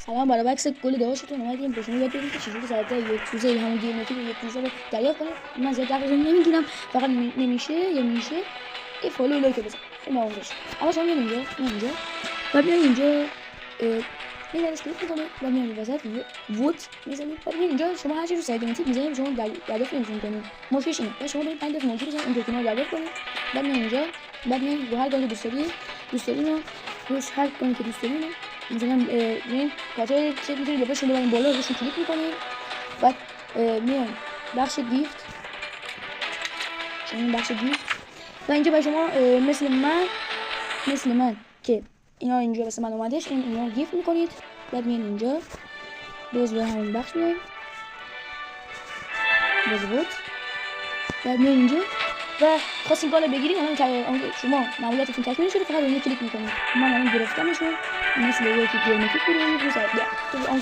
سلام، برای عکس کلی داداشتون اومدیم به شما یاد بدیم که چجوری سریعتر یک روزه همون گیمتی رو یک روزه رو دریافت کنیم. من زیاد وقت نمیگیرم، فقط نمیشه یه فالو لایک بزن. این اونش. اما شما میاد اینجا بعد میاد اینجا میذارید اسکریپت میکنید، بعد میاد وسط ووت میذارید، بعد اینجا شما هر چی رو سایت اینتیک میذارید شما دریافت نمیتونید کنید. مشکلش اینه بعد شما برید 5 تا مونتی بزنید اون دکمه رو دریافت کنید، بعد میاد اینجا، بعد میاد رو هر گونه دوست دارید روش هر گونه که دوست دارید مثلا این قاطع چه میتونید بپشون ببرین بالا، روشون کلیک میکنید، بعد میان بخش گیفت، شما بخش گیفت و اینجا برای شما مثل من که اینا اینجا واسه من اومدش، اینا گیفت میکنید، بعد میان اینجا باز به همون بخش میایم باز بود، بعد میان اینجا و خواستین کالا بگیرید اون شما معمولیتتون تکمیل شده، فقط روی کلیک میکنید. من الان گرفتمشون مثل یکی گرمتی کنید روز تو آن